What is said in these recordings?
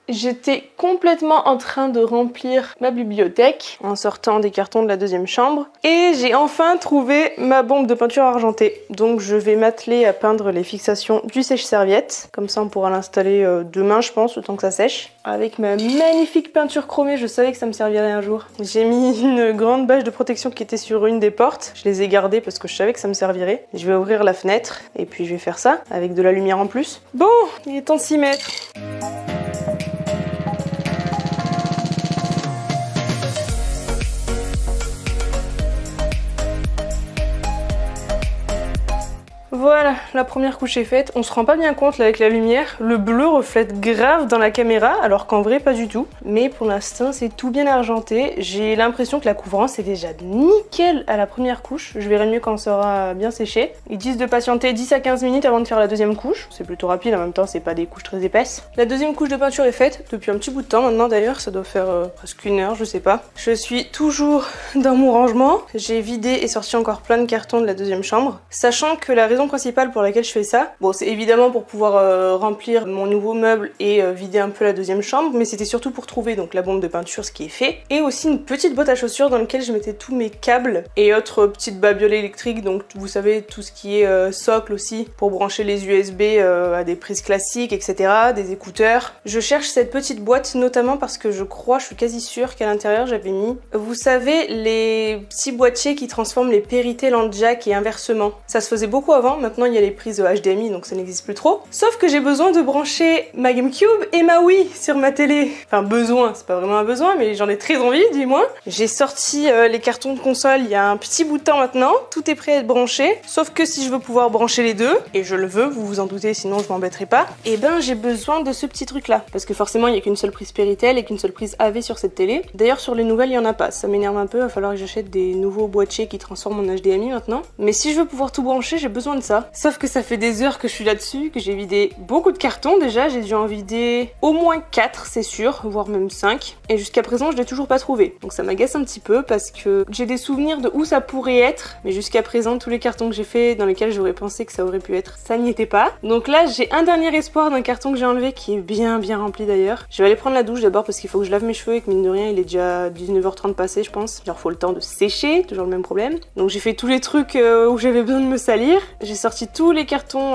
J'étais complètement en train de remplir ma bibliothèque en sortant des cartons de la deuxième chambre et j'ai enfin trouvé ma bombe de peinture argentée. Donc je vais m'atteler à peindre les fixations du sèche-serviette. Comme ça on pourra l'installer demain je pense, le temps que ça sèche. Avec ma magnifique peinture chromée, je savais que ça me servirait un jour. J'ai mis une grande bâche de protection qui était sur une des portes. Je les ai gardées parce que je savais que ça me servirait. Je vais ouvrir la fenêtre et puis je vais faire ça avec de la lumière en plus. Bon, il est temps de s'y mettre. Voilà, la première couche est faite. On se rend pas bien compte là avec la lumière. Le bleu reflète grave dans la caméra, alors qu'en vrai pas du tout. Mais pour l'instant c'est tout bien argenté. J'ai l'impression que la couvrance est déjà nickel à la première couche. Je verrai mieux quand ça aura bien séché. Ils disent de patienter 10 à 15 minutes avant de faire la deuxième couche. C'est plutôt rapide, en même temps c'est pas des couches très épaisses. La deuxième couche de peinture est faite depuis un petit bout de temps maintenant d'ailleurs. Ça doit faire presque une heure, je sais pas. Je suis toujours dans mon rangement. J'ai vidé et sorti encore plein de cartons de la deuxième chambre. Sachant que la raison principale pour laquelle je fais ça, bon c'est évidemment pour pouvoir remplir mon nouveau meuble et vider un peu la deuxième chambre, mais c'était surtout pour trouver donc la bombe de peinture, ce qui est fait, et aussi une petite boîte à chaussures dans laquelle je mettais tous mes câbles et autres petites babioles électriques, donc vous savez tout ce qui est socle aussi pour brancher les USB à des prises classiques, etc., des écouteurs. Je cherche cette petite boîte notamment parce que je suis quasi sûre qu'à l'intérieur j'avais mis, vous savez, les petits boîtiers qui transforment les Péritel en jack et inversement. Ça se faisait beaucoup avant. Maintenant il y a les prises HDMI donc ça n'existe plus trop. Sauf que j'ai besoin de brancher ma GameCube et ma Wii sur ma télé. Enfin besoin, c'est pas vraiment un besoin mais j'en ai très envie du moins. J'ai sorti les cartons de console il y a un petit bout de temps maintenant. Tout est prêt à être branché. Sauf que si je veux pouvoir brancher les deux, et je le veux, vous vous en doutez sinon je m'embêterai pas, et ben j'ai besoin de ce petit truc là. Parce que forcément il y a qu'une seule prise Péritel et qu'une seule prise AV sur cette télé. D'ailleurs sur les nouvelles il y en a pas. Ça m'énerve un peu, il va falloir que j'achète des nouveaux boîtiers qui transforment en HDMI maintenant. Mais si je veux pouvoir tout brancher j'ai besoin de ça. Sauf que ça fait des heures que je suis là-dessus, que j'ai vidé beaucoup de cartons déjà, j'ai dû en vider au moins 4 c'est sûr, voire même 5. Et jusqu'à présent je l'ai toujours pas trouvé. Donc ça m'agace un petit peu parce que j'ai des souvenirs de où ça pourrait être, mais jusqu'à présent tous les cartons que j'ai fait dans lesquels j'aurais pensé que ça aurait pu être, ça n'y était pas. Donc là j'ai un dernier espoir d'un carton que j'ai enlevé qui est bien rempli d'ailleurs. Je vais aller prendre la douche d'abord parce qu'il faut que je lave mes cheveux et que mine de rien il est déjà 19h30 passé je pense. Genre faut le temps de sécher, toujours le même problème. Donc j'ai fait tous les trucs où j'avais besoin de me salir. J'ai sorti tous les cartons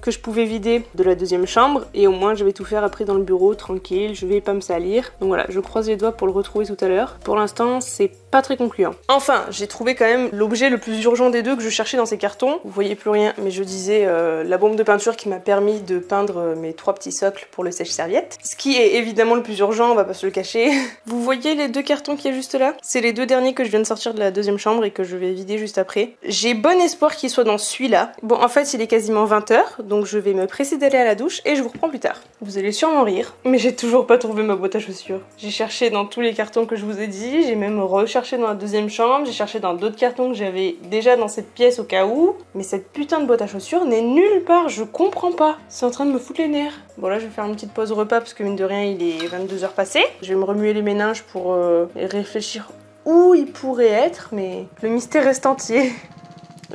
que je pouvais vider de la deuxième chambre et au moins je vais tout faire après dans le bureau tranquille, je vais pas me salir. Donc voilà, je croise les doigts pour le retrouver tout à l'heure. Pour l'instant c'est pas très concluant. Enfin, j'ai trouvé quand même l'objet le plus urgent des deux que je cherchais dans ces cartons. Vous voyez plus rien, mais je disais la bombe de peinture qui m'a permis de peindre mes 3 petits socles pour le sèche-serviette. Ce qui est évidemment le plus urgent, on va pas se le cacher. Vous voyez les 2 cartons qui est juste là? C'est les 2 derniers que je viens de sortir de la deuxième chambre et que je vais vider juste après. J'ai bon espoir qu'il soit dans celui-là. Bon, en fait, il est quasiment 20h, donc je vais me presser d'aller à la douche et je vous reprends plus tard. Vous allez sûrement rire, mais j'ai toujours pas trouvé ma boîte à chaussures. J'ai cherché dans tous les cartons que je vous ai dit, j'ai même recherché dans la deuxième chambre, j'ai cherché dans d'autres cartons que j'avais déjà dans cette pièce au cas où, mais cette putain de boîte à chaussures n'est nulle part, je comprends pas. C'est en train de me foutre les nerfs. Bon là je vais faire une petite pause repas parce que mine de rien il est 22h passé. Je vais me remuer les méninges pour réfléchir où il pourrait être, mais le mystère reste entier.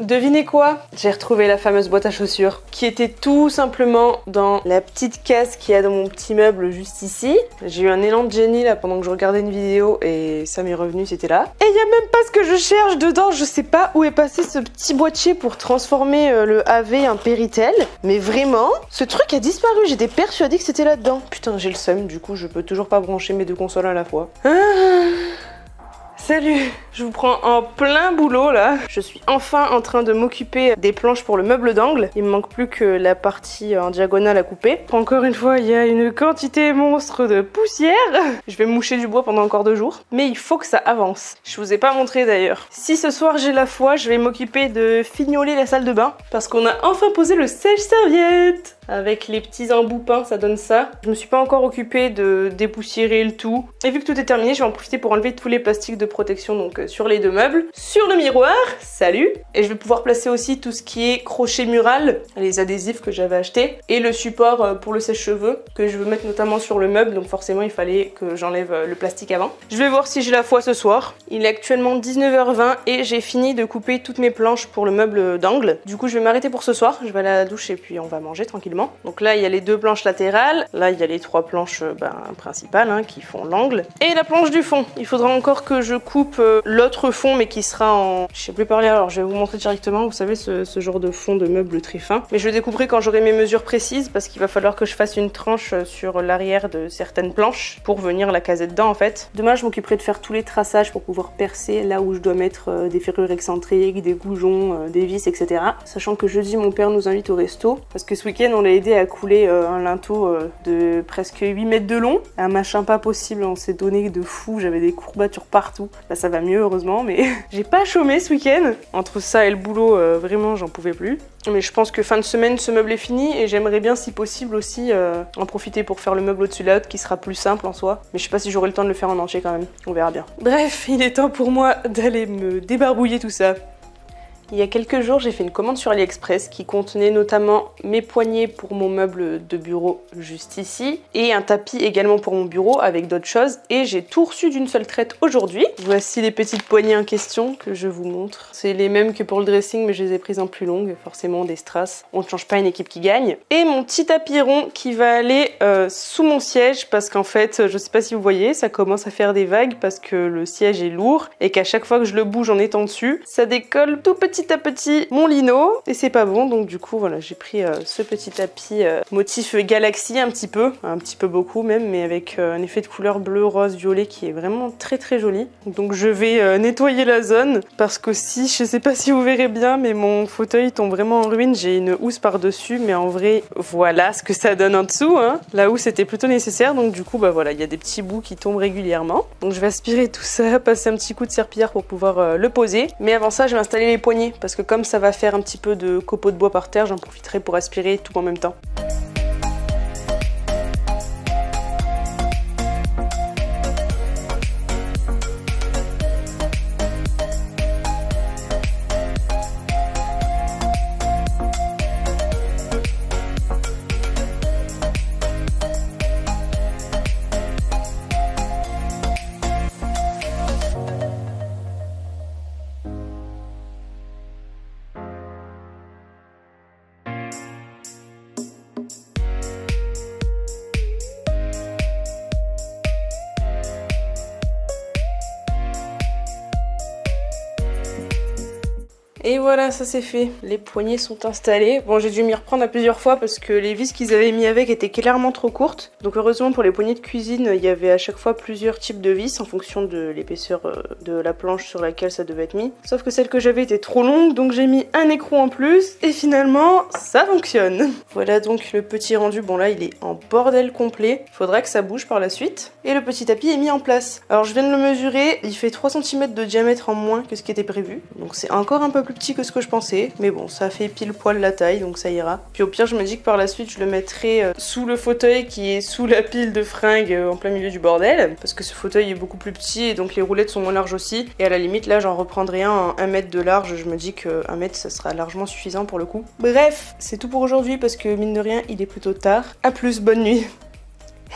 Devinez quoi? J'ai retrouvé la fameuse boîte à chaussures qui était tout simplement dans la petite case qu'il y a dans mon petit meuble juste ici. J'ai eu un élan de génie là pendant que je regardais une vidéo et ça m'est revenu, c'était là. Et il y a même pas ce que je cherche dedans, je sais pas où est passé ce petit boîtier pour transformer le AV en Péritel. Mais vraiment, ce truc a disparu, j'étais persuadée que c'était là-dedans. Putain, j'ai le seum, du coup je peux toujours pas brancher mes 2 consoles à la fois. Salut, je vous prends en plein boulot là. Je suis enfin en train de m'occuper des planches pour le meuble d'angle. Il me manque plus que la partie en diagonale à couper. Encore une fois, il y a une quantité monstre de poussière. Je vais moucher du bois pendant encore 2 jours. Mais il faut que ça avance. Je vous ai pas montré d'ailleurs. Si ce soir j'ai la foi, je vais m'occuper de fignoler la salle de bain. Parce qu'on a enfin posé le sèche-serviette. Avec les petits embouts peints, ça donne ça. Je me suis pas encore occupée de dépoussiérer le tout. Et vu que tout est terminé, je vais en profiter pour enlever tous les plastiques de protection, donc sur les deux meubles, sur le miroir, salut. Et je vais pouvoir placer aussi tout ce qui est crochet mural, les adhésifs que j'avais achetés, et le support pour le sèche-cheveux que je veux mettre notamment sur le meuble, donc forcément il fallait que j'enlève le plastique avant. Je vais voir si j'ai la foi ce soir. Il est actuellement 19h20 et j'ai fini de couper toutes mes planches pour le meuble d'angle. Du coup je vais m'arrêter pour ce soir, je vais aller à la douche et puis on va manger tranquillement. Donc là il y a les deux planches latérales, là il y a les trois planches principales qui font l'angle, et la planche du fond. Il faudra encore que je coupe l'autre fond mais qui sera en... Je sais plus parler, alors je vais vous montrer directement, vous savez ce genre de fond de meuble très fin. Mais je le découperai quand j'aurai mes mesures précises parce qu'il va falloir que je fasse une tranche sur l'arrière de certaines planches pour venir la caser dedans en fait. Demain je m'occuperai de faire tous les traçages pour pouvoir percer là où je dois mettre des ferrures excentriques, des goujons, des vis, etc. Sachant que jeudi mon père nous invite au resto parce que ce week-end on l'a aidé à couler un linteau de presque 8 mètres de long. Un machin pas possible, on s'est donné de fou, j'avais des courbatures partout. Là ça va mieux heureusement, mais j'ai pas chômé ce week-end. Entre ça et le boulot, vraiment j'en pouvais plus. Mais je pense que fin de semaine ce meuble est fini et j'aimerais bien si possible aussi en profiter pour faire le meuble au-dessus de la haute qui sera plus simple en soi. Mais je sais pas si j'aurai le temps de le faire en entier quand même, on verra bien. Bref, il est temps pour moi d'aller me débarbouiller tout ça. Il y a quelques jours, j'ai fait une commande sur AliExpress qui contenait notamment mes poignées pour mon meuble de bureau juste ici et un tapis également pour mon bureau avec d'autres choses, et j'ai tout reçu d'une seule traite aujourd'hui. Voici les petites poignées en question que je vous montre. C'est les mêmes que pour le dressing mais je les ai prises en plus longues, forcément des strass. On ne change pas une équipe qui gagne. Et mon petit tapis rond qui va aller sous mon siège parce qu'en fait, je sais pas si vous voyez, ça commence à faire des vagues parce que le siège est lourd et qu'à chaque fois que je le bouge en étant dessus, ça décolle tout petit à petit mon lino et c'est pas bon, donc du coup voilà, j'ai pris ce petit tapis motif galaxie un petit peu beaucoup même, mais avec un effet de couleur bleu, rose, violet qui est vraiment très très joli. Donc je vais nettoyer la zone parce qu'aussi, je sais pas si vous verrez bien, mais mon fauteuil tombe vraiment en ruine. J'ai une housse par dessus, mais en vrai voilà ce que ça donne en dessous, hein. La housse était plutôt nécessaire, donc du coup bah voilà, il y a des petits bouts qui tombent régulièrement. Donc je vais aspirer tout ça, passer un petit coup de serpillière pour pouvoir le poser, mais avant ça je vais installer les poignées parce que comme ça va faire un petit peu de copeaux de bois par terre, j'en profiterai pour aspirer tout en même temps. Et voilà, ça c'est fait. Les poignées sont installées. Bon, j'ai dû m'y reprendre à plusieurs fois parce que les vis qu'ils avaient mis avec étaient clairement trop courtes. Donc heureusement pour les poignées de cuisine, il y avait à chaque fois plusieurs types de vis en fonction de l'épaisseur de la planche sur laquelle ça devait être mis. Sauf que celle que j'avais était trop longue, donc j'ai mis un écrou en plus et finalement ça fonctionne. Voilà donc le petit rendu. Bon là il est en bordel complet. Il faudra que ça bouge par la suite. Et le petit tapis est mis en place. Alors je viens de le mesurer, il fait 3 cm de diamètre en moins que ce qui était prévu. Donc c'est encore un peu plus petit que ce que je pensais, mais bon, ça fait pile poil la taille, donc ça ira. Puis au pire, je me dis que par la suite, je le mettrai sous le fauteuil qui est sous la pile de fringues en plein milieu du bordel, parce que ce fauteuil est beaucoup plus petit et donc les roulettes sont moins larges aussi. Et à la limite, là, j'en reprendrai un 1 mètre de large. Je me dis que 1 mètre, ça sera largement suffisant pour le coup. Bref, c'est tout pour aujourd'hui parce que mine de rien, il est plutôt tard. À plus, bonne nuit.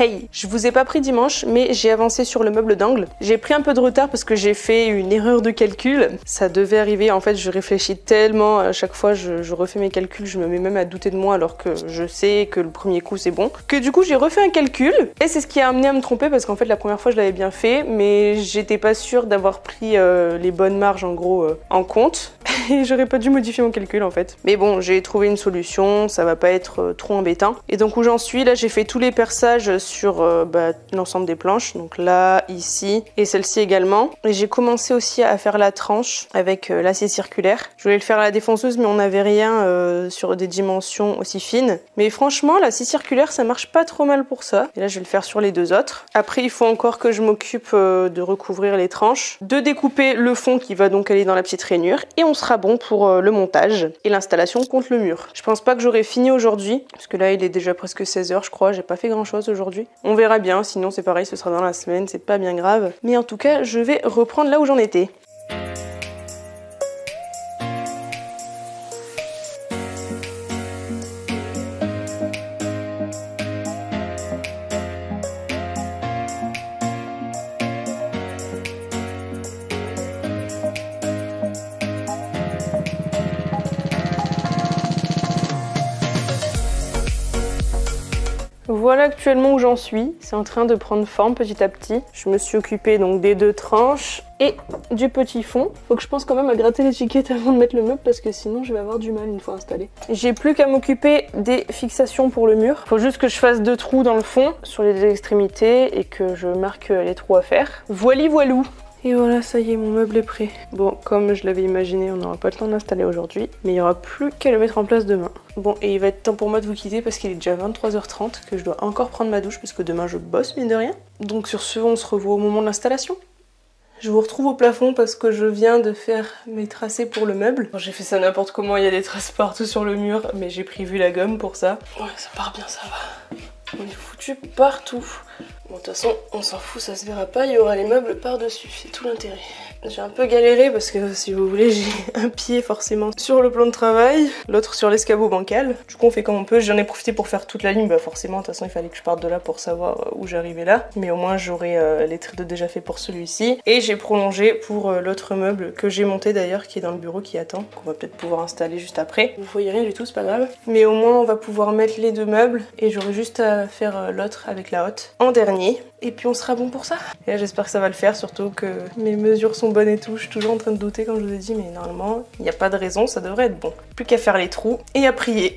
Hey, je vous ai pas pris dimanche, mais j'ai avancé sur le meuble d'angle. J'ai pris un peu de retard parce que j'ai fait une erreur de calcul. Ça devait arriver, en fait, je réfléchis tellement. À chaque fois, je refais mes calculs, je me mets même à douter de moi alors que je sais que le premier coup, c'est bon. Que du coup, j'ai refait un calcul et c'est ce qui a amené à me tromper parce qu'en fait, la première fois, je l'avais bien fait, mais j'étais pas sûre d'avoir pris les bonnes marges, en gros, en compte. Et j'aurais pas dû modifier mon calcul, en fait. Mais bon, j'ai trouvé une solution, ça va pas être trop embêtant. Et donc, où j'en suis, là, j'ai fait tous les perçages sur l'ensemble des planches, donc là, ici et celle-ci également. Et j'ai commencé aussi à faire la tranche avec l'acier circulaire. Je voulais le faire à la défonceuse mais on n'avait rien sur des dimensions aussi fines. Mais franchement, l'acier circulaire ça marche pas trop mal pour ça. Et là je vais le faire sur les deux autres. Après il faut encore que je m'occupe de recouvrir les tranches, de découper le fond qui va donc aller dans la petite rainure et on sera bon pour le montage et l'installation contre le mur. Je pense pas que j'aurai fini aujourd'hui parce que là il est déjà presque 16 h je crois, j'ai pas fait grand chose aujourd'hui. On verra bien, sinon c'est pareil, ce sera dans la semaine, c'est pas bien grave. Mais en tout cas, je vais reprendre là où j'en étais. voilà actuellement où j'en suis. C'est en train de prendre forme petit à petit. Je me suis occupée donc des 2 tranches et du petit fond. Faut que je pense quand même à gratter l'étiquette avant de mettre le meuble parce que sinon je vais avoir du mal une fois installé. J'ai plus qu'à m'occuper des fixations pour le mur. Faut juste que je fasse 2 trous dans le fond sur les extrémités et que je marque les trous à faire. Voili voilou. Et voilà, ça y est, mon meuble est prêt. Bon, comme je l'avais imaginé, on n'aura pas le temps d'installer aujourd'hui, mais il n'y aura plus qu'à le mettre en place demain. Bon, et il va être temps pour moi de vous quitter parce qu'il est déjà 23h30, que je dois encore prendre ma douche parce que demain je bosse, mine de rien. Donc sur ce, on se revoit au moment de l'installation. Je vous retrouve au plafond parce que je viens de faire mes tracés pour le meuble. J'ai fait ça n'importe comment, il y a des traces partout sur le mur, mais j'ai prévu la gomme pour ça. Ouais, ça part bien, ça va. On est foutu partout. Bon, de toute façon, on s'en fout, ça se verra pas, il y aura les meubles par-dessus, c'est tout l'intérêt. J'ai un peu galéré parce que, si vous voulez, j'ai un pied forcément sur le plan de travail, l'autre sur l'escabeau bancal. Du coup, on fait comme on peut. J'en ai profité pour faire toute la ligne. Bah forcément, de toute façon, il fallait que je parte de là pour savoir où j'arrivais là. Mais au moins, j'aurai les traits de déjà fait pour celui-ci. Et j'ai prolongé pour l'autre meuble que j'ai monté d'ailleurs, qui est dans le bureau, qui attend, qu'on va peut-être pouvoir installer juste après. Vous voyez rien du tout, c'est pas grave. Mais au moins, on va pouvoir mettre les 2 meubles et j'aurai juste à faire l'autre avec la hotte en dernier. Et puis on sera bon pour ça. Et là j'espère que ça va le faire, surtout que mes mesures sont bonnes et tout. Je suis toujours en train de douter comme je vous ai dit, mais normalement il n'y a pas de raison, ça devrait être bon. Plus qu'à faire les trous et à prier.